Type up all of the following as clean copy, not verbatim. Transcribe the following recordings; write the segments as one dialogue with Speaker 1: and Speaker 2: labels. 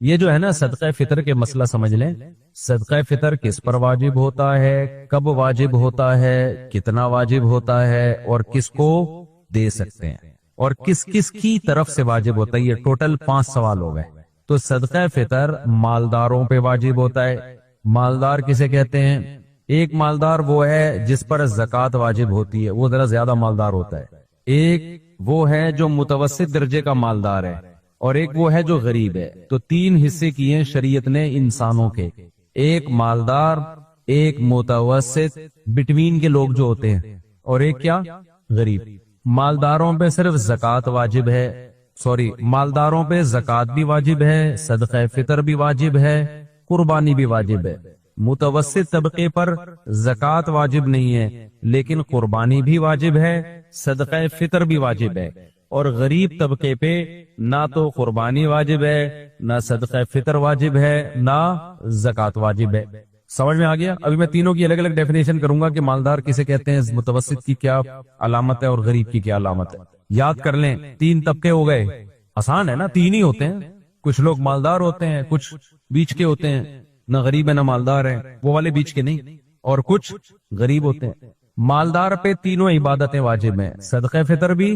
Speaker 1: یہ جو ہے نا صدقہ فطر کے مسئلہ سمجھ لیں، صدقہ فطر کس پر واجب ہوتا ہے، کب واجب ہوتا ہے، کتنا واجب ہوتا ہے، اور کس کو دے سکتے ہیں، اور کس کس کی طرف سے واجب ہوتا ہے۔ یہ ٹوٹل 5 سوال ہو گئے۔ تو صدقہ فطر مالداروں پہ واجب ہوتا ہے۔ مالدار کسے کہتے ہیں؟ ایک مالدار وہ ہے جس پر زکوٰۃ واجب ہوتی ہے، وہ ذرا زیادہ مالدار ہوتا ہے۔ ایک وہ ہے جو متوسط درجے کا مالدار ہے، اور ایک وہ ہے جو غریب ہے۔ تو 3 حصے کیے شریعت نے انسانوں کے، ایک مالدار، ایک متوسط، بٹوین کے لوگ جو ہوتے ہیں، اور ایک کیا؟ غریب۔ مالداروں پہ صرف زکوٰۃ واجب ہے، مالداروں پہ زکوٰۃ بھی واجب ہے، صدقہ فطر بھی واجب ہے، قربانی بھی واجب ہے۔ متوسط طبقے پر زکوٰۃ واجب نہیں ہے، لیکن قربانی بھی واجب ہے، صدقہ فطر بھی واجب ہے۔ اور غریب طبقے پہ نہ تو قربانی واجب ہے، نہ صدقہ فطر واجب ہے، نہ زکوٰۃ واجب ہے۔ سمجھ میں آ گیا؟ ابھی میں تینوں کی الگ الگ ڈیفینیشن کروں گا کہ مالدار کسے کہتے ہیں، متوسط کی کیا علامت ہے، اور غریب کی کیا علامت ہے۔ یاد کر لیں، 3 طبقے ہو گئے۔ آسان ہے نا، 3 ہی ہوتے ہیں۔ کچھ لوگ مالدار ہوتے ہیں، کچھ بیچ کے ہوتے ہیں، نہ غریب ہے نہ مالدار ہے، وہ والے بیچ کے نہیں، اور کچھ غریب ہوتے ہیں۔ مالدار پہ تینوں عبادتیں واجب ہیں، صدقہ فطر بھی،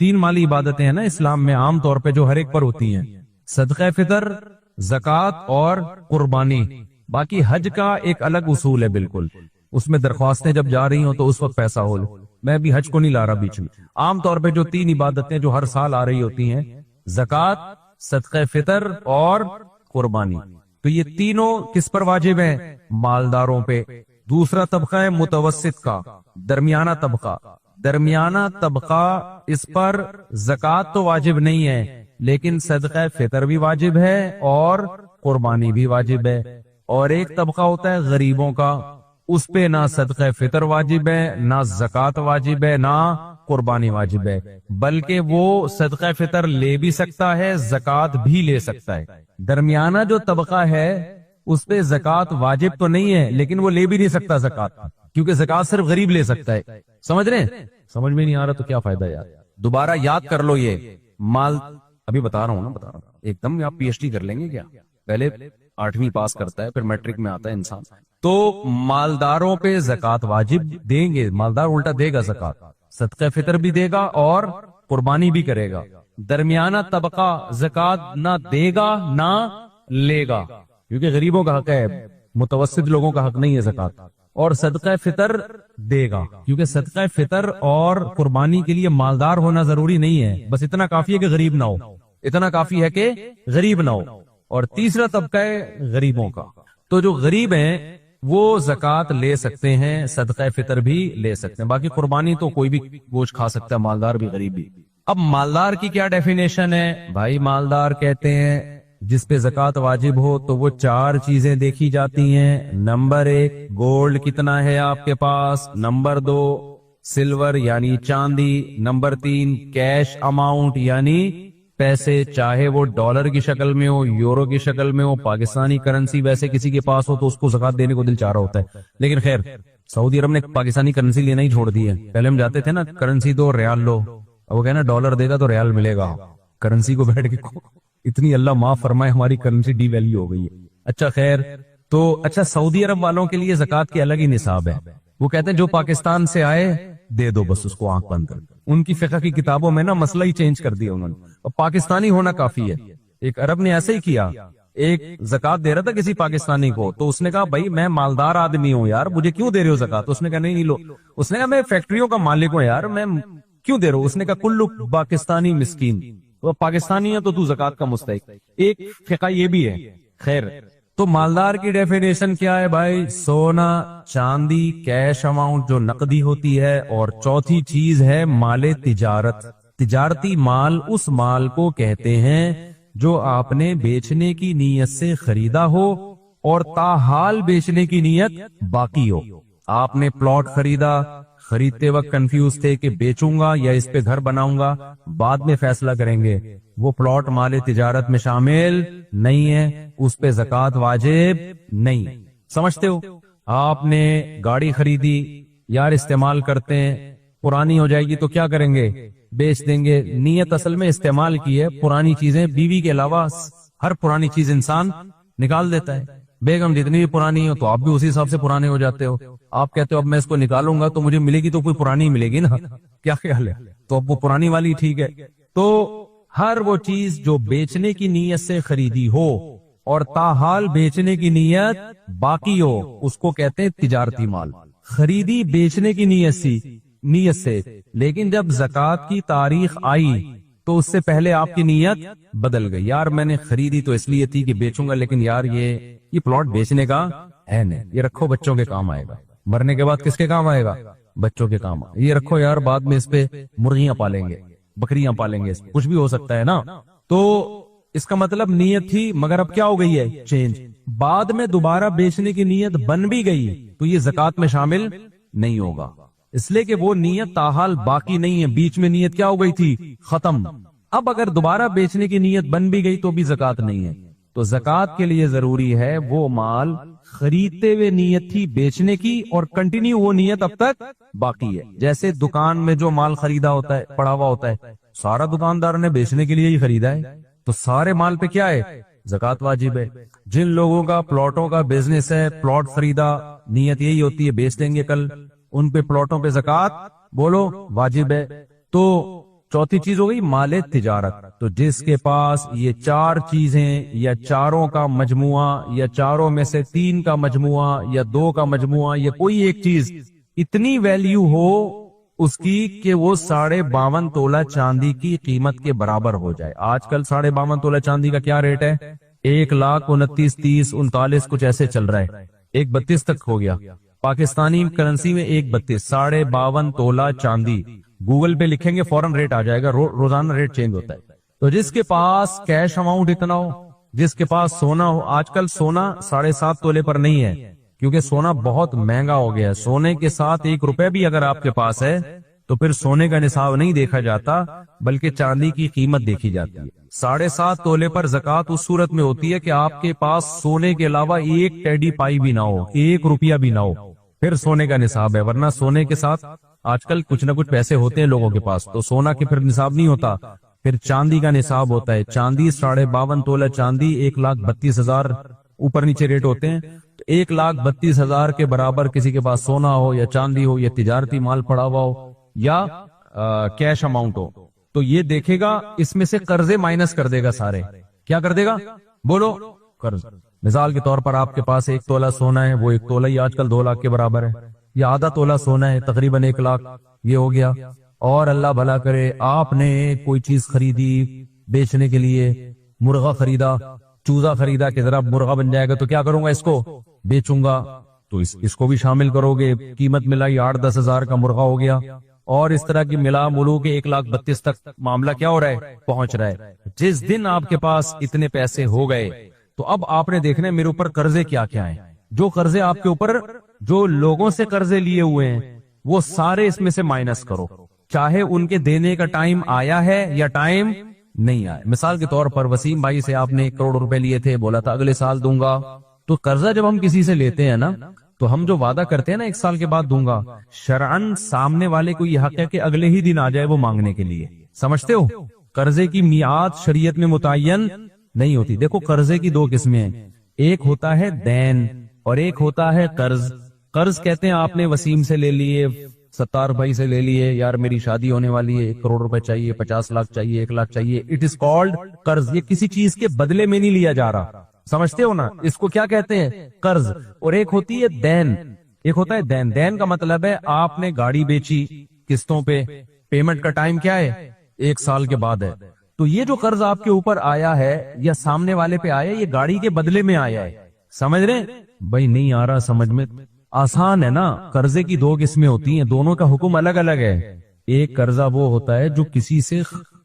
Speaker 1: 3 مالی عبادتیں ہیں نا اسلام میں عام طور پہ جو ہر ایک پر ہوتی ہیں، صدقہ فطر، زکوٰۃ اور قربانی۔ باقی حج کا ایک الگ اصول ہے بالکل، اس میں درخواستیں جب جا رہی ہوں تو اس وقت پیسہ ہو۔ میں بھی حج کو نہیں لا رہا بیچ میں۔ عام طور پہ جو 3 عبادتیں جو ہر سال آ رہی ہوتی ہیں، زکوٰۃ، صدقہ فطر اور قربانی، تو یہ تینوں کس پر واجب ہیں؟ مالداروں پہ۔ دوسرا طبقہ ہے متوسط کا، درمیانہ طبقہ۔ درمیانہ طبقہ، اس پر زکوٰۃ تو واجب نہیں ہے، لیکن صدقہ فطر بھی واجب ہے اور قربانی بھی واجب ہے۔ اور ایک طبقہ ہوتا ہے غریبوں کا، اس پہ نہ صدقہ فطر واجب ہے، نہ زکوٰۃ واجب ہے، نہ قربانی واجب ہے، بلکہ وہ صدقہ فطر لے بھی سکتا ہے، زکوٰۃ بھی لے سکتا ہے۔ درمیانہ جو طبقہ ہے اس پہ زکوٰۃ واجب تو نہیں ہے، لیکن وہ لے بھی نہیں سکتا زکوٰۃ، کیونکہ زکوٰۃ صرف غریب لے سکتا ہے۔ سمجھ رہے ہیں؟ سمجھ میں نہیں آ رہا تو کیا فائدہ یار، دوبارہ یاد کر لو۔ یہ مال ابھی بتا رہا ہوں، ایک دم آپ پی ایچ ڈی کر لیں گے کیا؟ پہلے 8ویں پاس کرتا ہے، پھر میٹرک میں آتا ہے انسان۔ تو مالداروں پہ زکوٰۃ واجب دیں گے، مالدار الٹا دے گا زکوٰۃ، صدقہ فطر بھی دے گا اور قربانی بھی کرے گا۔ درمیانہ طبقہ زکوٰۃ نہ دے گا نہ لے گا، کیونکہ غریبوں کا حق ہے، متوسط لوگوں کا حق نہیں ہے زکوٰۃ۔ اور صدقہ فطر دے گا، کیونکہ صدقہ فطر اور قربانی کے لیے مالدار ہونا ضروری نہیں ہے، بس اتنا کافی ہے کہ غریب نہ ہو، اتنا کافی ہے کہ غریب نہ ہو۔ اور تیسرا طبقہ ہے غریبوں کا، تو جو غریب ہیں وہ زکوٰۃ لے سکتے ہیں، صدقہ فطر بھی لے سکتے ہیں، باقی قربانی تو کوئی بھی گوشت کھا سکتا ہے، مالدار بھی غریب بھی۔ اب مالدار کی کیا ڈیفینیشن ہے؟ بھائی مالدار کہتے ہیں جس پہ زکوٰۃ واجب ہو تو وہ 4 چیزیں دیکھی جاتی ہیں۔ نمبر 1 گولڈ کتنا ہے آپ کے پاس، نمبر 2 سلور یعنی چاندی، نمبر 3 کیش اماؤنٹ یعنی پیسے، چاہے وہ ڈالر کی شکل میں ہو، یورو کی شکل میں ہو، پاکستانی کرنسی ویسے کسی کے پاس ہو تو اس کو زکوٰۃ دینے کو دل چاہ رہا ہوتا ہے، لیکن خیر سعودی عرب نے پاکستانی کرنسی لینا ہی چھوڑ دی ہے۔ پہلے ہم جاتے تھے نا کرنسی دو ریال لو، اب وہ کہنا ڈالر دے گا تو ریال ملے گا، کرنسی کو بیٹھ کے اتنی اللہ معاف فرمائے ہماری کرنسی ڈی ویلیو ہو گئی ہے۔ اچھا خیر، تو اچھا سعودی عرب والوں کے لیے زکوٰۃ کی الگ ہی نصاب ہے، وہ کہتے ہیں جو پاکستان سے آئے دے دو، بس اس کو آنکھ بند کر۔ ان کی فقہ کی کتابوں میں نا مسئلہ ہی چینج کر دیا انہوں نے، اور پاکستانی ہونا کافی ہے۔ ایک عرب نے ایسے ہی کیا، ایک زکوٰۃ دے رہا تھا کسی پاکستانی کو، تو اس نے کہا بھائی میں مالدار آدمی ہوں یار، مجھے کیوں دے رہے ہو زکوٰۃ؟ اس نے کہا نہیں لو۔ اس نے کہا میں فیکٹریوں کا مالک ہوں یار، میں کیوں دے رہا ہوں؟ اس نے کہا کلو پاکستانی مسکین، وہ پاکستانی ہے تو تو زکوٰۃ کا مستحق۔ ایک فقہ یہ بھی ہے۔ خیر، تو مالدار کی ڈیفینیشن کیا ہے بھائی؟ سونا، چاندی، کیش اماؤنٹ جو نقدی ہوتی ہے، اور چوتھی چیز ہے مال تجارت۔ تجارتی مال اس مال کو کہتے ہیں جو آپ نے بیچنے کی نیت سے خریدا ہو اور تاحال بیچنے کی نیت باقی ہو۔ آپ نے پلاٹ خریدا، خریدتے وقت کنفیوز تھے کہ بیچوں گا یا اس پہ گھر بناؤں گا، بعد میں فیصلہ کریں گے، وہ پلاٹ مال تجارت میں شامل نہیں ہے، اس پہ زکوٰۃ واجب نہیں۔ سمجھتے ہو؟ آپ نے گاڑی خریدی، یار استعمال کرتے ہیں، پرانی ہو جائے گی تو کیا کریں گے؟ بیچ دیں گے۔ نیت اصل میں استعمال کی ہے، پرانی چیزیں بیوی کے علاوہ ہر پرانی چیز انسان نکال دیتا ہے. بیگم جتنی بھی پرانی ہو تو آپ بھی اسی حساب سے پرانے ہو جاتے ہو. آپ کہتے ہو اب میں اس کو نکالوں گا تو مجھے ملے گی تو کوئی پرانی ملے گی نا, کیا خیال ہے؟ تو اب وہ پرانی والی ٹھیک ہے. تو ہر وہ چیز جو بیچنے کی نیت سے خریدی ہو اور تاحال بیچنے کی نیت باقی ہو, اس کو کہتے ہیں تجارتی مال. خریدی بیچنے کی نیت سے, لیکن جب زکوٰۃ کی تاریخ آئی تو اس سے پہلے آپ کی نیت بدل گئی. یار میں نے خریدی تو اس لیے تھی کہ بیچوں گا, لیکن یار یہ پلاٹ بیچنے کا ہے نہیں, یہ رکھو بچوں کے کام آئے گا. مرنے کے بعد کس کے کام آئے گا؟ بچوں کے کام. یہ رکھو یار بعد میں اس پہ مرغیاں پالیں گے, بکریاں پالیں گے, کچھ بھی ہو سکتا ہے نا. تو اس کا مطلب نیت تھی, مگر اب کیا ہو گئی ہے؟ چینج. بعد میں دوبارہ بیچنے کی نیت بن بھی گئی تو یہ زکوٰۃ میں شامل نہیں ہوگا, اس لیے کہ وہ نیت تاحال باقی نہیں ہے. بیچ میں نیت کیا ہو گئی تھی؟ ختم. اب اگر دوبارہ بیچنے کی نیت بن بھی گئی تو بھی زکوٰۃ نہیں ہے. تو زکوٰۃ کے لیے ضروری ہے وہ مال خریدتے ہوئے نیت تھی بیچنے کی اور کنٹینیو وہ نیت اب تک باقی ہے. جیسے دکان میں جو مال خریدا ہوتا ہے, پڑا ہوا ہوتا ہے, سارا دکاندار نے بیچنے کے لیے ہی خریدا ہے, تو سارے مال پہ کیا ہے؟ زکوٰۃ واجب ہے. جن لوگوں کا پلاٹوں کا بزنس ہے, پلاٹ خریدا, نیت یہی ہوتی ہے بیچ دیں گے کل, ان پہ پلاٹوں پہ زکوٰۃ بولو واجب ہے. تو چوتھی چیز ہو گئی مال تجارت. تو جس کے پاس یہ چار چیزیں یا چاروں کا مجموعہ یا چاروں میں سے تین کا مجموعہ یا دو کا مجموعہ یا کوئی ایک چیز اتنی ویلیو ہو اس کی کہ وہ 52.5 تولہ چاندی کی قیمت کے برابر ہو جائے. آج کل 52.5 تولہ چاندی کا کیا ریٹ ہے؟ 1,29,30 39 کچھ ایسے چل رہا ہے, 1,32 تک ہو گیا. پاکستانی کرنسی میں 1,32 52.5 تولہ چاندی. گوگل پہ لکھیں گے فوراً ریٹ آ جائے گا, روزانہ ریٹ چینج ہوتا ہے. تو جس کے پاس کیش اماؤنٹ اتنا ہو, جس کے پاس سونا ہو, آج کل سونا 7.5 تولے پر نہیں ہے کیونکہ سونا بہت مہنگا ہو گیا ہے. سونے کے ساتھ 1 روپے بھی اگر آپ کے پاس ہے تو پھر سونے کا نصاب نہیں دیکھا جاتا بلکہ چاندی کی قیمت دیکھی جاتی ہے. 7.5 تولے پر زکوٰۃ اس صورت میں ہوتی ہے کہ آپ کے پاس سونے کے علاوہ 1 ٹیڈی پائی بھی نہ ہو, 1 روپیہ بھی نہ ہو, پھر سونے کا نصاب ہے. ورنہ سونے کے ساتھ آج کل کچھ نہ کچھ پیسے ہوتے ہیں لوگوں کے پاس, تو سونا کے پھر نصاب نہیں ہوتا, پھر چاندی کا نصاب ہوتا ہے. چاندی 52.5 تولہ چاندی 1,32,000 اوپر نیچے ریٹ ہوتے ہیں. تو 1,32,000 کے برابر کسی کے پاس سونا ہو یا چاندی ہو یا تجارتی مال پڑا ہوا ہو یا کیش اماؤنٹ ہو, تو یہ دیکھے گا اس میں سے قرضے مائنس کر دے گا سارے. کیا کر دے گا؟ بولو قرض. مثال کے طور پر آپ کے پاس 1 تولہ سونا ہے, وہ 1 تولہ ہی آج کل 2 لاکھ کے برابر ہے, یا آدھا تولہ سونا ہے تقریباً 1 لاکھ, یہ ہو گیا. اور اللہ بھلا کرے آپ نے کوئی چیز خریدی بیچنے کے لیے, مرغا خریدا, چوزا خریدا کہ ذرا مرغا بن جائے گا تو کیا کروں گا, اس کو بیچوں گا, تو اس کو بھی شامل کرو گے. قیمت ملائی 8-10 ہزار کا مرغا ہو گیا, اور اس طرح کی ملا ملو کے 1,32,000 تک معاملہ کیا ہو رہا ہے؟ پہنچ رہا ہے. جس دن آپ کے پاس اتنے پیسے ہو گئے تو اب آپ نے دیکھنا ہے میرے اوپر قرضے کیا کیا ہیں. جو قرضے آپ کے اوپر جو لوگوں سے قرضے لیے ہوئے ہیں وہ سارے اس میں سے مائنس کرو, چاہے ان کے دینے کا ٹائم آیا ہے یا ٹائم نہیں آیا. مثال کے طور پر وسیم بھائی سے آپ نے 1 کروڑ روپے لیے تھے, بولا تھا اگلے سال دوں گا. تو قرضہ جب ہم کسی سے لیتے ہیں نا تو ہم جو وعدہ کرتے ہیں نا 1 سال کے بعد دوں گا, شرعن سامنے والے کو یہ حق ہے کہ اگلے ہی دن آ جائے وہ مانگنے کے لیے. سمجھتے ہو؟ قرضے کی میعاد شریعت میں متعین نہیں ہوتی. دیکھو قرضے کی 2 قسمیں ہیں, ایک ہوتا ہے دین اور ایک ہوتا ہے قرض. قرض کہتے ہیں آپ نے وسیم سے لے لیے, ستار بھائی سے لے لیے, یار میری شادی ہونے والی ہے, 1 کروڑ روپے چاہیے, 50 لاکھ چاہیے, 1 لاکھ چاہیے. اٹ از کالڈ قرض. یہ کسی چیز کے بدلے میں نہیں لیا جا رہا, سمجھتے ہو نا, اس کو کیا کہتے ہیں؟ قرض. اور ایک ہوتی ہے دین, ایک ہوتا ہے دین. دین کا مطلب ہے آپ نے گاڑی بیچی قسطوں پہ, پیمنٹ کا ٹائم کیا ہے؟ 1 سال کے بعد ہے. تو یہ جو قرض آپ کے اوپر آیا ہے یا سامنے والے پہ آیا, یہ گاڑی کے بدلے میں آیا ہے. سمجھ رہے بھائی؟ نہیں آ رہا سمجھ میں؟ آسان ہے نا. قرضے کی 2 قسمیں ہوتی ہیں, دونوں کا حکم الگ الگ ہے. ایک قرضہ وہ ہوتا ہے جو کسی سے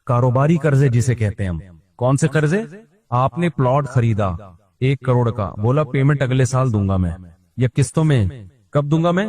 Speaker 1: کاروباری قرضے جسے کہتے ہیں ہم. کون سے قرضے؟ آپ نے پلاٹ خریدا 1 کروڑ کا, بولا پیمنٹ اگلے سال دوں گا میں, یا قسطوں میں. کب دوں گا میں؟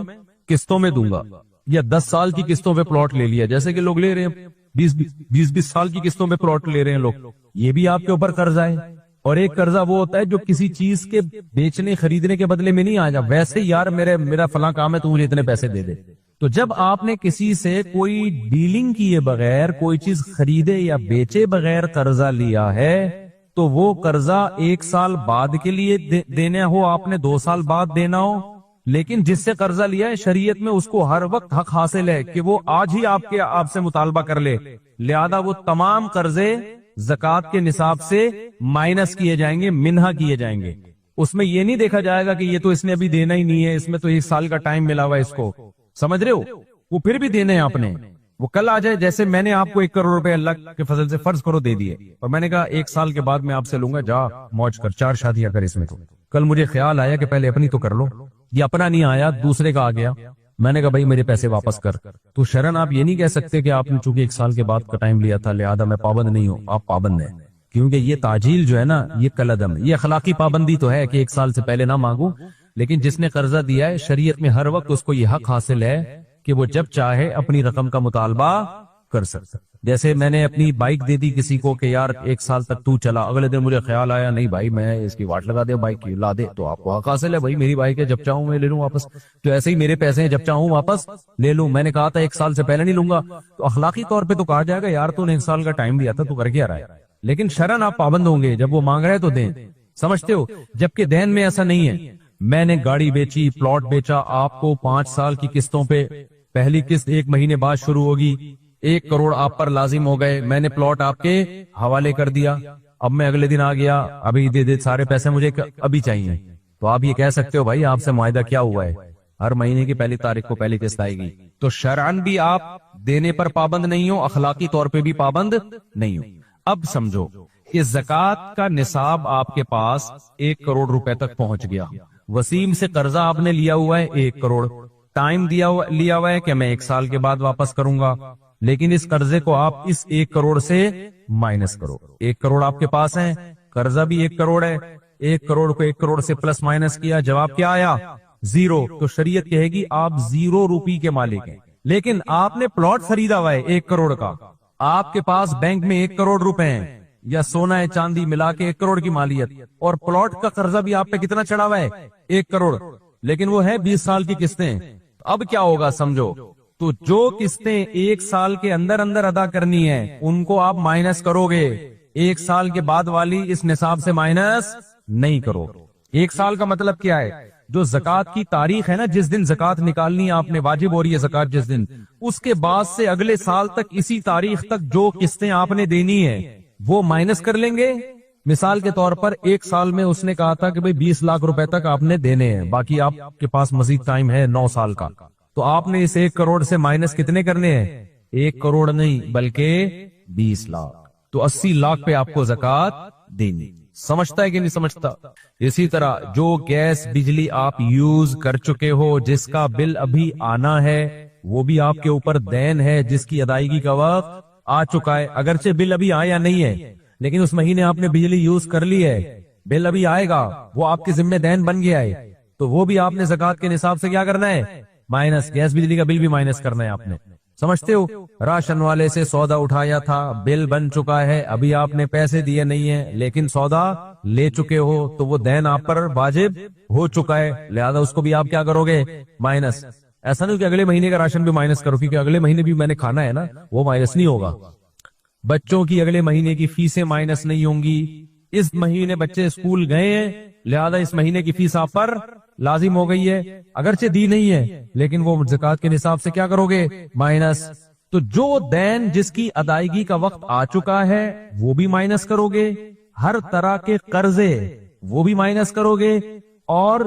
Speaker 1: قسطوں میں دوں گا. یا 10 سال کی قسطوں پہ پلاٹ لے لیا, جیسے کہ لوگ لے رہے ہیں 20 سال کی قسطوں پہ پلاٹ لے رہے ہیں لوگ, یہ بھی آپ کے اوپر قرضہ ہے. اور ایک قرضہ وہ ہوتا ہے جو کسی چیز کے بیچنے خریدنے کے بدلے میں نہیں آ جا, ویسے یار میرا فلاں کام ہے تو مجھے اتنے پیسے دے دے. تو جب آپ نے کسی سے کوئی ڈیلنگ کیے بغیر کوئی چیز خریدے یا بیچے بغیر قرضہ لیا ہے تو وہ قرضہ 1 سال بعد کے لیے دینا ہو آپ نے، 2 سال بعد دینا ہو، لیکن جس سے قرضہ لیا ہے شریعت میں اس کو ہر وقت حق حاصل ہے کہ وہ آج ہی آپ سے مطالبہ کر لے، لہذا وہ تمام قرضے زکوٰۃ کے نصاب سے مائنس کیے جائیں گے، منہا کیے جائیں گے۔ اس میں یہ نہیں دیکھا جائے گا کہ یہ تو اس نے ابھی دینا ہی نہیں ہے، اس میں تو 1 سال کا ٹائم ملا ہوا ہے اس کو، سمجھ رہے ہو؟ وہ پھر بھی دینے ہیں آپ نے، وہ کل آ جائے، جیسے میں نے آپ کو 1 کروڑ روپے اللہ کے فضل سے فرض کرو دے دیے، اور میں نے کہا 1 سال کے بعد میں آپ سے لوں گا، جا موج کر، 4 شادیاں کر اس میں، تو کل مجھے خیال آیا کہ پہلے اپنی تو کر لو، یہ اپنا نہیں آیا، دوسرے کا آ گیا، میں نے کہا بھائی میرے پیسے واپس کر، تو شرن آپ یہ نہیں کہہ سکتے کہ آپ نے چونکہ 1 سال کے بعد کا ٹائم لیا تھا لہذا میں پابند نہیں ہوں، آپ پابند ہیں، کیونکہ یہ تعجیل جو ہے نا یہ کالعدم ہے، یہ اخلاقی پابندی تو ہے کہ 1 سال سے پہلے نہ مانگوں، لیکن جس نے قرضہ دیا ہے شریعت میں ہر وقت اس کو یہ حق حاصل ہے کہ وہ جب چاہے اپنی رقم کا مطالبہ کر سکتا۔ جیسے میں نے اپنی بائک دے دی کسی کو کہ یار 1 سال تک تو چلا، اگلے دن مجھے خیال آیا نہیں بھائی میں اس کی واٹ لگا دے، بائک کی لا دے، تو آپ کو حق حاصل ہے، بھائی میری بائک ہے، جب چاہوں میں لے لوں واپس، تو ایسے ہی میرے پیسے ہیں، جب چاہوں واپس لے لوں، میں نے کہا تھا 1 سال سے پہلے نہیں لوں گا، تو اخلاقی طور پہ تو کہا جائے گا یار تو نے 1 سال کا ٹائم دیا تھا تو کر کے آ رہا ہے، لیکن شرعن آپ پابند ہوں گے، جب وہ مانگ رہے تو دیں، سمجھتے ہو؟ جبکہ دین میں ایسا نہیں ہے، میں نے گاڑی بیچی، پلاٹ بیچا، آپ کو 5 سال کی قسطوں پہ، پہلی قسط 1 مہینے بعد شروع ہوگی، 1 کروڑ آپ پر لازم ہو گئے، میں نے پلاٹ آپ کے حوالے کر دیا، اب میں اگلے دن آ گیا، ابھی دے سارے پیسے مجھے ابھی چاہیے، تو آپ یہ کہہ سکتے ہو بھائی آپ سے معاہدہ کیا ہوا ہے، ہر مہینے کی پہلی تاریخ کو پہلی قسط آئے گی، تو شرعن بھی آپ دینے پر پابند نہیں ہو، اخلاقی طور پہ بھی پابند نہیں ہو۔ اب سمجھو کہ زکوٰۃ کا نصاب آپ کے پاس 1 کروڑ روپے تک پہنچ گیا، وسیم سے قرضہ آپ نے لیا ہوا ہے 1 کروڑ، ٹائم لیا ہوا ہے کہ میں 1 سال کے بعد واپس کروں گا، لیکن اس قرضے کو آپ اس 1 کروڑ سے مائنس کرو، 1 کروڑ آپ کے پاس ہے، قرضہ بھی 1 کروڑ ہے، 1 کروڑ کو 1 کروڑ سے پلس مائنس کیا، جواب کیا آیا؟ 0، تو شریعت کہے گی آپ 0 روپی کے مالک ہیں، لیکن آپ نے پلاٹ خریدا ہوا ہے 1 کروڑ کا، آپ کے پاس بینک میں 1 کروڑ روپے ہیں، یا سونا ہے چاندی ملا کے 1 کروڑ کی مالیت، اور پلاٹ کا قرضہ بھی آپ پہ کتنا چڑھا ہوا ہے؟ 1 کروڑ، لیکن وہ ہے 20 سال کی قسطیں، اب کیا ہوگا سمجھو، تو جو قسطیں 1 سال کے اندر ادا کرنی ہے ان کو آپ مائنس کرو گے، 1 سال کے بعد والی اس نصاب سے مائنس نہیں کرو۔ 1 سال کا مطلب کیا ہے؟ جو زکوٰۃ کی تاریخ ہے نا، جس دن زکوٰۃ نکالنی ہے آپ نے، واجب ہو رہی ہے زکوٰۃ جس دن، اس کے بعد سے اگلے سال تک اسی تاریخ تک جو قسطیں آپ نے دینی ہے وہ مائنس کر لیں گے۔ مثال کے طور پر 1 سال میں اس نے کہا تھا کہ بھئی 20 لاکھ روپے تک آپ نے دینے ہیں، باقی آپ کے پاس مزید ٹائم ہے 9 سال کا، تو آپ نے اس 1 کروڑ سے مائنس کتنے کرنے ہیں؟ 1 کروڑ نہیں بلکہ 20 لاکھ، تو 80 لاکھ پہ آپ کو زکوٰۃ دینی۔ سمجھتا ہے کہ نہیں سمجھتا؟ اسی طرح جو گیس بجلی آپ یوز کر چکے ہو، جس کا بل ابھی آنا ہے، وہ بھی آپ کے اوپر دین ہے جس کی ادائیگی کا وقت آ چکا ہے، اگرچہ بل ابھی آیا نہیں ہے لیکن اس مہینے آپ نے بجلی یوز کر لی ہے، بل ابھی آئے گا، وہ آپ کے ذمہ دین بن گیا ہے، تو وہ بھی آپ نے زکوٰۃ کے نصاب سے کیا کرنا ہے؟ مائنس، گیس بجلی کا بل بھی مائنس کرنا ہے آپ نے، سمجھتے ہو؟ راشن والے سے سودا اٹھایا تھا، بل بن چکا ہے، ابھی آپ نے پیسے دیے نہیں ہیں لیکن سودا لے چکے ہو، تو وہ دین آپ پر واجب ہو چکا ہے، لہذا اس کو بھی آپ کیا کرو گے؟ مائنس۔ ایسا نہیں کہ اگلے مہینے کا راشن بھی مائنس کرو، کیونکہ اگلے مہینے بھی میں نے کھانا ہے نا، وہ مائنس نہیں ہوگا۔ بچوں کی اگلے مہینے کی فیسیں مائنس نہیں ہوں گی، اس مہینے بچے اسکول گئے ہیں لہذا اس مہینے کی فیس آپ پر لازم ہو گئی ہے، اگرچہ دی نہیں ہے لیکن وہ زکوٰۃ کے نصاب سے کیا کرو گے؟ مائنس۔ تو جو دین جس کی ادائیگی کا وقت آ چکا ہے وہ بھی مائنس کرو گے، ہر طرح کے قرضے وہ بھی مائنس کرو گے، اور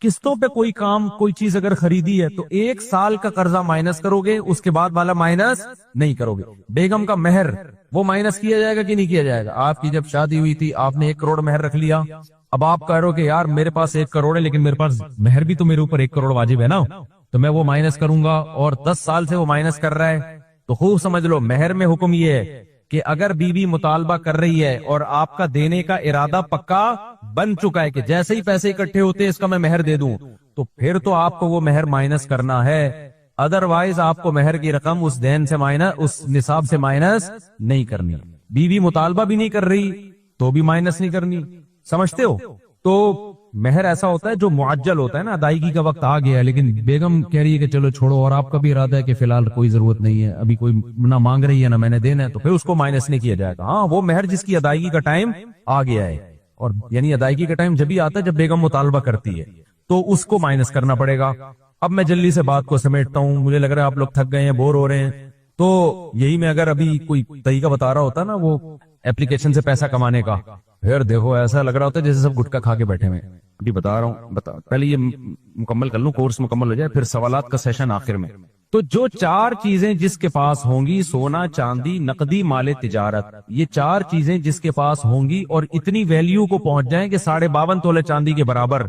Speaker 1: قسطوں پہ کوئی کام کوئی چیز اگر خریدی ہے تو 1 سال کا قرضہ مائنس کرو گے، اس کے بعد والا مائنس نہیں کرو گے۔ بیگم کا مہر وہ مائنس کیا جائے گا کہ نہیں کیا جائے گا؟ آپ کی جب شادی ہوئی تھی آپ نے 1 کروڑ مہر رکھ لیا، اب آپ کہہ رہے ہو کہ یار میرے پاس 1 کروڑ ہے لیکن میرے پاس مہر بھی تو میرے اوپر 1 کروڑ واجب ہے نا، تو میں وہ مائنس کروں گا، اور 10 سال سے وہ مائنس کر رہا ہے، تو خوب سمجھ لو مہر میں حکم یہ ہے کہ اگر بیوی مطالبہ کر رہی ہے اور آپ کا دینے کا ارادہ پکا بن چکا ہے کہ جیسے ہی پیسے اکٹھے ہوتے اس کا میں مہر دے دوں، تو پھر تو آپ کو وہ مہر مائنس کرنا ہے، ادروائز آپ کو مہر کی رقم اس دین سے مائنس، اس نصاب سے مائنس نہیں کرنی۔ بیوی مطالبہ بھی نہیں کر رہی تو بھی مائنس نہیں کرنی، سمجھتے ہو؟ تو مہر ایسا ہوتا ہے جو معجل ہوتا ہے نا، ادائیگی کا وقت آ گیا ہے لیکن بیگم کہہ رہی ہے کہ چلو چھوڑو، اور آپ کا بھی ارادہ ہے کہ فی الحال کوئی ضرورت نہیں ہے، ابھی کوئی نہ مانگ رہی ہے نہ میں نے دینا ہے، تو پھر اس کو مائنس نہیں کیا جائے گا. ہاں وہ مہر جس کی ادائیگی کا ٹائم آ گیا ہے، اور یعنی ادائیگی کا ٹائم جب ہی آتا ہے جب بیگم مطالبہ کرتی ہے، تو اس کو مائنس کرنا پڑے گا. اب میں جلدی سے بات کو سمیٹتا ہوں، مجھے لگ رہا ہے آپ لوگ تھک گئے ہیں، بور ہو رہے ہیں. تو یہی میں اگر ابھی کوئی طریقہ بتا رہا ہوتا نا وہ ایپلیکیشن سے پیسہ کمانے کا، پھر دیکھو ایسا لگ رہا ہوتا ہے جیسے سب گٹکا کھا کے بیٹھے ہوئے. ابھی بتا رہا ہوں، پہلے یہ مکمل کر لوں، کورس مکمل ہو جائے، پھر سوالات کا سیشن آخر میں. تو جو 4 چیزیں جس کے پاس ہوں گی، سونا، چاندی، نقدی، مال تجارت، یہ 4 چیزیں جس کے پاس ہوں گی اور اتنی ویلیو کو پہنچ جائیں کہ 52.5 تولے چاندی کے برابر،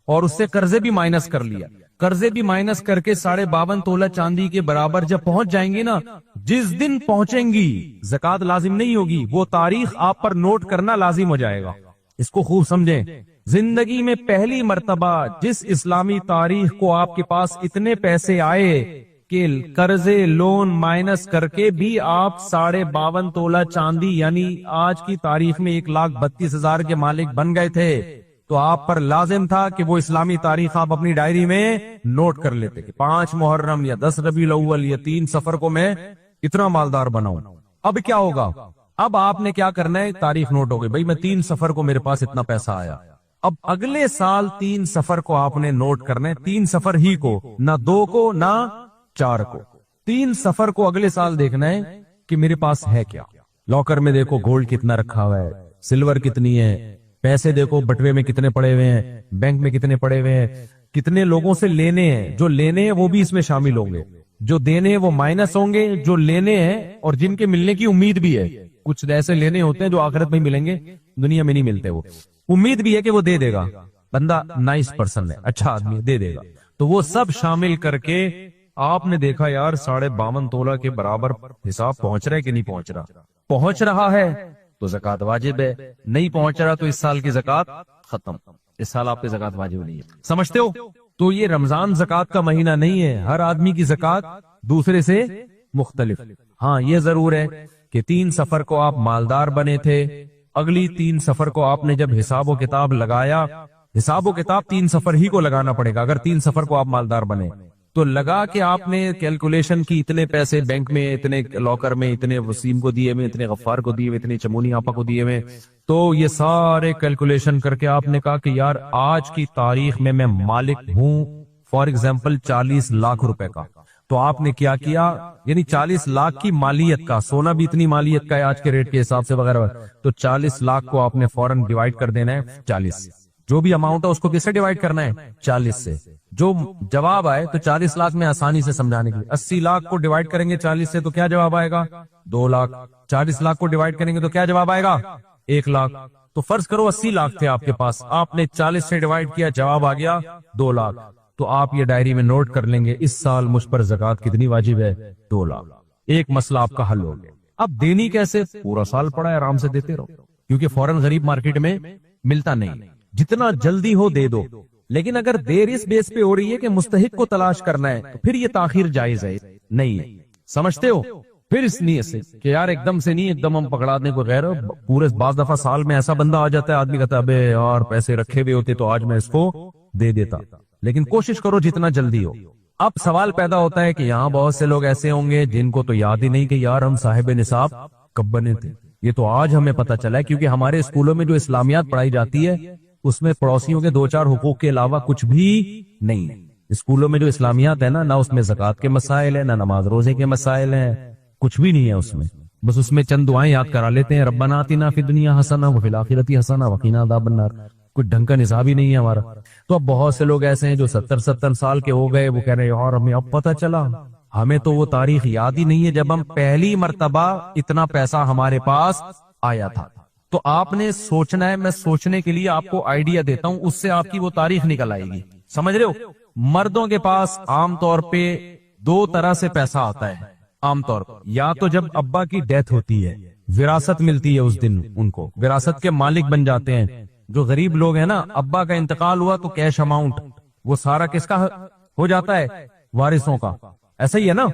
Speaker 1: اور اس سے قرضے بھی مائنس کر لیا، قرضے بھی مائنس کر کے 52.5 تولہ چاندی کے برابر جب پہنچ جائیں گے نا، جس دن پہنچیں گی زکوٰۃ لازم نہیں ہوگی، وہ تاریخ آپ پر نوٹ کرنا لازم ہو جائے گا. اس کو خوب سمجھیں. زندگی میں پہلی مرتبہ جس اسلامی تاریخ کو آپ کے پاس اتنے پیسے آئے کہ قرضے لون مائنس کر کے بھی آپ 52.5 تولہ چاندی یعنی آج کی تاریخ میں 1,32,000 کے مالک بن گئے تھے، تو آپ پر لازم تھا کہ وہ اسلامی تاریخ آپ اپنی ڈائری میں نوٹ کر لیتے کہ 5 محرم یا 10 ربیع الاول یا 3 صفر کو میں اتنا مالدار بناؤں. اب کیا ہوگا؟ اب آپ نے کیا کرنا ہے، تاریخ نوٹ ہو گئی، بھائی میں 3 صفر کو میرے پاس اتنا پیسہ آیا. اب اگلے سال 3 صفر کو آپ نے نوٹ کرنا ہے، 3 صفر ہی کو، نہ 2 کو نہ 4 کو. 3 صفر کو اگلے سال دیکھنا ہے کہ میرے پاس ہے کیا. لاکر میں دیکھو گولڈ کتنا رکھا ہوا ہے، سلور کتنی ہے، پیسے دیکھو بٹوے میں کتنے پڑے ہوئے ہیں، بینک میں کتنے پڑے ہوئے ہیں، کتنے لوگوں سے لینے ہیں، جو لینے ہیں وہ بھی اس میں شامل ہوں گے، جو دینے ہیں وہ مائنس ہوں گے، جو لینے ہیں اور جن کے ملنے کی امید بھی ہے. کچھ ایسے لینے ہوتے ہیں جو آخرت میں ملیں گے، دنیا میں نہیں ملتے، وہ امید بھی ہے کہ وہ دے دے گا، بندہ نائس پرسن ہے، اچھا آدمی دے دے گا، تو وہ سب شامل کر کے آپ نے دیکھا یار 52.5 تولہ کے برابر حساب پہنچ رہا ہے کہ نہیں پہنچ رہا. پہنچ رہا ہے تو زکوٰۃ واجب ہے، نہیں پہنچ رہا تو اس سال کی زکوٰۃ ختم، اس سال آپ پہ زکوٰۃ واجب نہیں ہے. سمجھتے ہو؟ تو یہ رمضان زکوٰۃ کا مہینہ نہیں ہے، ہر آدمی کی زکوٰۃ دوسرے سے مختلف. ہاں یہ ضرور ہے کہ 3 صفر کو آپ مالدار بنے تھے، اگلی 3 صفر کو آپ نے جب حساب و کتاب لگایا، حساب و کتاب 3 صفر ہی کو لگانا پڑے گا. اگر 3 صفر کو آپ مالدار بنے تو لگا کہ آپ نے کیلکولیشن کی، اتنے پیسے بینک میں، اتنے لاکر میں، اتنے وسیم کو دیے ہوئے، اتنے غفار کو دیے ہوئے، اتنے چمونی آپا کو دیے ہوئے، تو یہ سارے کیلکولیشن کر کے آپ نے کہا کہ یار آج کی تاریخ میں میں مالک ہوں فار ایگزامپل 40 لاکھ روپے کا. تو آپ نے کیا کیا، یعنی 40 لاکھ کی مالیت کا، سونا بھی اتنی مالیت کا ہے آج کے ریٹ کے حساب سے وغیرہ، تو 40 لاکھ کو آپ نے فوراً ڈیوائڈ کر دینا ہے 40 سے. جو بھی اماؤنٹ ہے اس کو کس سے ڈیوائڈ کرنا ہے؟ 40 سے. جو جواب آئے تو 40 لاکھ میں آسانی سے سمجھانے کے لیے 80 لاکھ کو ڈیوائڈ کریں گے 40 سے تو کیا جواب آئے گا؟ 2 لاکھ. 40 لاکھ کو ڈیوائڈ کریں گے تو کیا جواب آئے گا؟ 1 لاکھ. تو فرض کرو 80 لاکھ تھے آپ کے پاس، آپ نے 40 سے ڈیوائڈ کیا، جواب آ گیا 2 لاکھ. تو آپ یہ ڈائری میں نوٹ کر لیں گے اس سال مجھ پر زکوٰۃ کتنی واجب ہے؟ 2 لاکھ. ایک مسئلہ آپ کا حل ہو گیا. اب دینی کیسے؟ پورا سال پڑا ہے، آرام سے دیتے رہو، کیونکہ فوراً غریب مارکیٹ میں ملتا نہیں. جتنا جلدی ہو دے دو، لیکن اگر دیر اس بیس پہ ہو رہی ہے کہ مستحق کو تلاش کرنا ہے تو پھر یہ تاخیر جائز ہے نہیں ہے. سمجھتے ہو؟ پھر اس نیت سے کہ یار ایک دم سے نہیں، ایک دم ہم پکڑا دیں کوئی غیر، پورے بعض دفعہ سال میں ایسا بندہ آ جاتا ہے، آدمی کہتا ہے ابے یار پیسے رکھے ہوئے ہوتے تو آج میں اس کو دے دیتا. لیکن کوشش کرو جتنا جلدی ہو. اب سوال پیدا ہوتا ہے کہ یہاں بہت سے لوگ ایسے ہوں گے جن کو تو یاد ہی نہیں کہ یار ہم صاحب نصاب کب بنے تھے. یہ تو آج ہمیں پتا چلا ہے، کیونکہ ہمارے اسکولوں میں جو اسلامیات پڑھائی جاتی ہے اس میں پڑوسیوں کے 2-4 حقوق کے علاوہ کچھ بھی نہیں ہے. اسکولوں میں جو اسلامیات ہے نا، نہ اس میں زکوٰۃ کے مسائل ہیں، نہ نماز روزے کے مسائل ہیں، کچھ بھی نہیں ہے اس میں. بس اس میں چند دعائیں یاد کرا لیتے ہیں، ربنا آتنا فی الدنیا حسنہ وفی الآخرۃ حسنہ وقنا عذاب النار. کوئی ڈھنگ کا نصاب ہی نہیں ہے ہمارا. تو اب بہت سے لوگ ایسے ہیں جو 70 سال کے ہو گئے، وہ کہہ رہے ہیں یار ہمیں اب پتہ چلا، ہمیں تو وہ تاریخ یاد ہی نہیں ہے جب ہم پہلی مرتبہ اتنا پیسہ ہمارے پاس آیا تھا. تو آپ نے سوچنا ہے، میں سوچنے کے لیے آپ کو آئیڈیا دیتا ہوں، اس سے آپ کی وہ تاریخ نکل آئے گی. سمجھ رہے ہو؟ مردوں کے پاس عام طور پہ 2 طرح سے پیسہ آتا ہے عام طور پر. یا تو جب ابا کی ڈیتھ ہوتی ہے، وراثت ملتی ہے، اس دن ان کو وراثت کے مالک بن جاتے ہیں. جو غریب لوگ ہیں نا، ابا کا انتقال ہوا تو کیش اماؤنٹ وہ سارا کس کا ہو جاتا ہے؟ وارثوں کا. ایسا ہی ہے نا.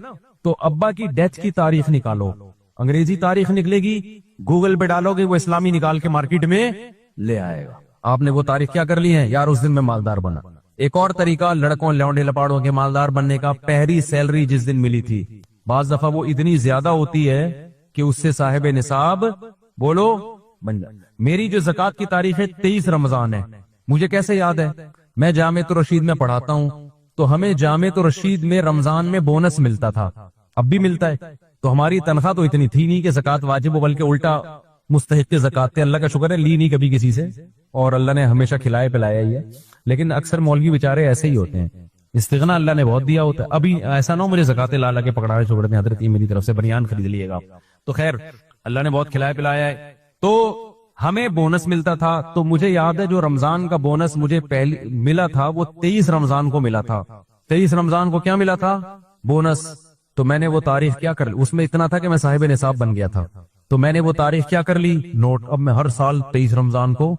Speaker 1: تو ابا کی ڈیتھ کی تاریخ نکالو، انگریزی تاریخ نکلے گی، گوگل پہ ڈالو گے وہ اسلامی نکال کے مارکیٹ میں لے آئے گا. آپ نے وہ تاریخ کیا کر لی ہے یار اس دن میں مالدار بنا. ایک اور طریقہ لڑکوں لونڈے لپاڑوں کے مالدار بننے کا, پہلی سیلری جس دن ملی تھی, بعض دفعہ وہ اتنی زیادہ ہوتی ہے کہ اس سے صاحب نصاب بولو بن جائے. میری جو زکات کی تاریخ ہے 23 رمضان ہے. مجھے کیسے یاد ہے, میں جامعۃ الرشید میں پڑھاتا ہوں, تو ہمیں جامعۃ الرشید میں رمضان میں بونس ملتا تھا, اب بھی ملتا ہے. تو ہماری تنخواہ تو اتنی تھی نہیں کہ زکات واجب ہو, بلکہ الٹا مستحق زکات تھے. اللہ کا شکر ہے لی نہیں کبھی کسی سے, اور اللہ نے ہمیشہ کھلائے پلایا ہی ہے. لیکن اکثر مولوی بیچارے ایسے ہی ہوتے ہیں, استغنا اللہ نے بہت دیا ہوتا ہے. ابھی ایسا نہ ہو مجھے زکات لالا کے پکڑا چھوڑ دیں حضرت, میری طرف سے بنیان خرید لیے گا. تو خیر اللہ نے بہت کھلایا پلایا ہے. تو ہمیں بونس ملتا تھا. تو مجھے یاد ہے جو رمضان کا بونس مجھے پہلی ملا تھا وہ 23 رمضان کو ملا تھا. 23 رمضان کو کیا ملا تھا بونس. تو میں نے وہ تاریخ کیا کر لی, اس میں اتنا تھا کہ میں صاحب نصاب بن گیا تھا. تو میں نے وہ تاریخ کیا کر لی نوٹ. اب میں ہر سال 23 رمضان کو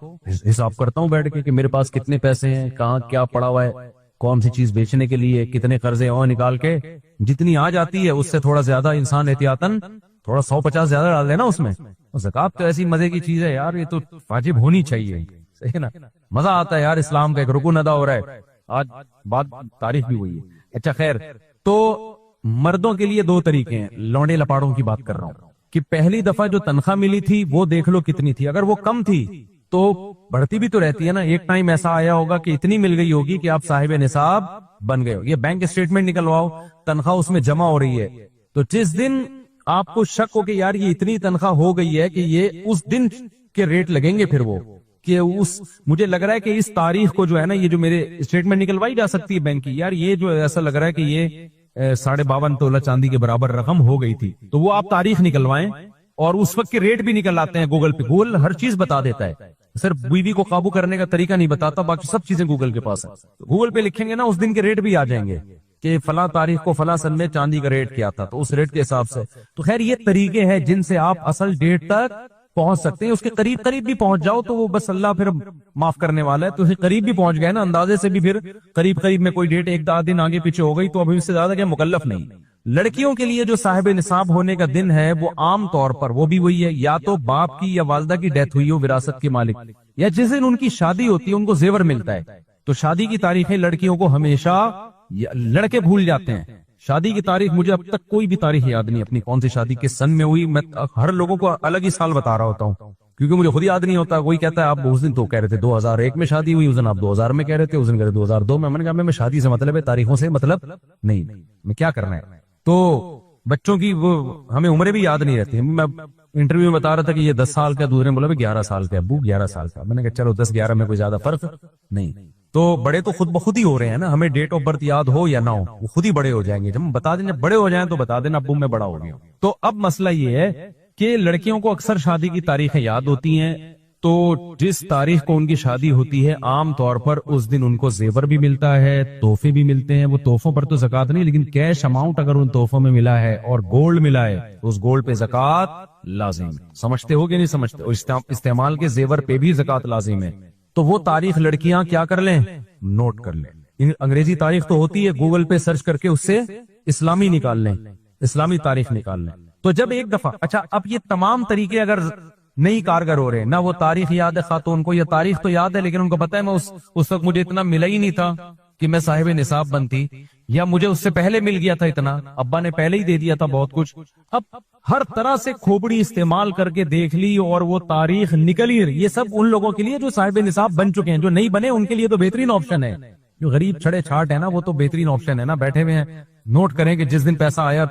Speaker 1: حساب کرتا ہوں بیٹھ کے کہ میرے پاس کتنے پیسے ہیں, کہاں کیا پڑا ہوا ہے, کون سی چیز بیچنے کے لیے, کتنے قرضے اور نکال کے جتنی آ جاتی ہے اس سے تھوڑا زیادہ انسان احتیاطاً تھوڑا 150 زیادہ ڈال دینا اس میں. زکات تو ایسی مزے کی چیز ہے یار, یہ تو واجب ہونی چاہیے, صحیح نا. مزہ آتا ہے یار, اسلام کا ایک رکن ادا ہو رہا ہے. آج بات تاریخ بھی ہوئی ہے. اچھا خیر, تو مردوں کے لیے 2 طریقے ہیں. لونڈے لپاڑوں کی بات کر رہا ہوں کہ پہلی دفعہ جو تنخواہ ملی تھی وہ دیکھ لو کتنی تھی. اگر وہ کم تھی تو بڑھتی بھی تو رہتی ہے نا. ایک ٹائم ایسا آیا ہوگا کہ اتنی مل گئی ہوگی کہ آپ صاحب نصاب بن گئے ہو. یہ بینک اسٹیٹمنٹ نکلواؤ, تنخواہ اس میں جمع ہو رہی ہے. تو جس دن آپ کو شک ہو کہ یار یہ اتنی تنخواہ ہو گئی ہے کہ یہ اس دن کے ریٹ لگیں گے, پھر وہ کہ مجھے لگ رہا ہے کہ اس تاریخ کو جو ہے نا, یہ جو میرے اسٹیٹمنٹ نکلوائی جا سکتی ہے بینک کی, یار یہ جو ایسا لگ رہا ہے کہ یہ 52.5 تولہ چاندی کے برابر رقم ہو گئی تھی. تو وہ آپ تاریخ نکلوائیں, اور اس وقت کے ریٹ بھی نکل آتے ہیں گوگل پہ. گوگل ہر چیز بتا دیتا ہے, صرف بیوی کو قابو کرنے کا طریقہ نہیں بتاتا, باقی سب چیزیں گوگل کے پاس ہیں. گوگل پہ لکھیں گے نا اس دن کے ریٹ بھی آ جائیں گے کہ فلاں تاریخ کو فلاں سن میں چاندی کا ریٹ کیا تھا, تو اس ریٹ کے حساب سے. تو خیر یہ طریقے ہیں جن سے آپ اصل ڈیٹ تک پہنچ سکتے ہیں. اس کے قریب قریب بھی پہنچ جاؤ تو وہ بس اللہ پھر معاف کرنے والا ہے. تو اسے قریب بھی پہنچ گئے نا, اندازے سے بھی پھر قریب قریب میں کوئی ڈیٹ 1-2 دن آگے پیچھے ہو گئی تو ابھی اس سے زیادہ کیا مکلف نہیں. لڑکیوں کے لیے جو صاحب نصاب ہونے کا دن ہے وہ عام طور پر وہ بھی وہی ہے, یا تو باپ کی یا والدہ کی ڈیتھ ہوئی ہو وراثت کے مالک, یا جس دن ان کی شادی ہوتی ہے ان کو زیور ملتا ہے. تو شادی کی تاریخیں لڑکیوں کو ہمیشہ لڑکے بھول جاتے ہیں. شادی کی تاریخ مجھے اب تک کوئی بھی تاریخ یاد نہیں اپنی کون سی شادی کس سن میں ہوئی. میں ہر لوگوں کو الگ ہی سال بتا رہا ہوتا ہوں کیونکہ مجھے خود یاد نہیں ہوتا. کوئی کہتا ہے آپ اس دن تو کہہ رہے تھے 2001 میں شادی ہوئی, اس دن آپ 2000 میں کہہ رہے تھے, اس دن کہہ رہے 2002 میں. میں نے کہا میں شادی سے مطلب ہے, تاریخوں سے مطلب نہیں, میں کیا کرنا ہے. تو بچوں کی وہ ہمیں عمریں بھی یاد نہیں رہتی. میں انٹرویو میں بتا رہا تھا کہ یہ 10 سال کا, دوسرے نے بولا 11 سال کا. ابو 11 سال کا. میں نے کہا چلو 10-11 میں کوئی زیادہ فرق نہیں. تو بڑے تو خود بخود ہی ہو رہے ہیں نا, ہمیں ڈیٹ آف برتھ یاد ہو یا نہ ہو وہ خود ہی بڑے ہو جائیں گے. جب بتا دیں جب بڑے ہو جائیں تو بتا دینا ابو میں بڑا ہو گیا. تو اب مسئلہ یہ ہے کہ لڑکیوں کو اکثر شادی کی تاریخیں یاد ہوتی ہیں, تو جس تاریخ کو ان کی شادی ہوتی ہے عام طور پر اس دن ان کو زیور بھی ملتا ہے, تحفے بھی ملتے ہیں. وہ تحفوں پر تو زکات نہیں, لیکن کیش اماؤنٹ اگر ان تحفوں میں ملا ہے اور گولڈ ملا ہے تو اس گولڈ پہ زکات لازم ہے. سمجھتے ہو کہ نہیں سمجھتے؟ اور استعمال کے زیور پہ بھی زکات لازم ہے. تو وہ تاریخ لڑکیاں کیا کر لیں, نوٹ کر لیں. انگریزی تاریخ تو ہوتی ہے, گوگل پہ سرچ کر کے اس سے اسلامی نکال لیں, اسلامی تاریخ نکال لیں. تو جب ایک دفعہ اچھا اب یہ تمام طریقے اگر نہیں کارگر ہو رہے, نہ وہ تاریخ یاد ہے خاتون کو, یہ تاریخ تو یاد ہے لیکن ان کو پتا ہے میں اس وقت مجھے اتنا ملا ہی نہیں تھا کہ میں صاحب نصاب بنتی, یا مجھے اس سے پہلے مل گیا تھا اتنا, ابا نے پہلے ہی دے دیا تھا بہت کچھ. اب ہر طرح سے کھوپڑی استعمال کر کے دیکھ لی اور وہ تاریخ نکل ہی رہی. یہ سب ان لوگوں کے لیے جو صاحب نصاب بن چکے ہیں, جو نہیں بنے ان کے لیے تو بہترین آپشن ہے. جو غریب چھڑے چھاٹ ہے نا وہ تو بہترین آپشن ہے نا, بیٹھے ہوئے ہیں نوٹ کریں کہ جس دن پیسہ آیا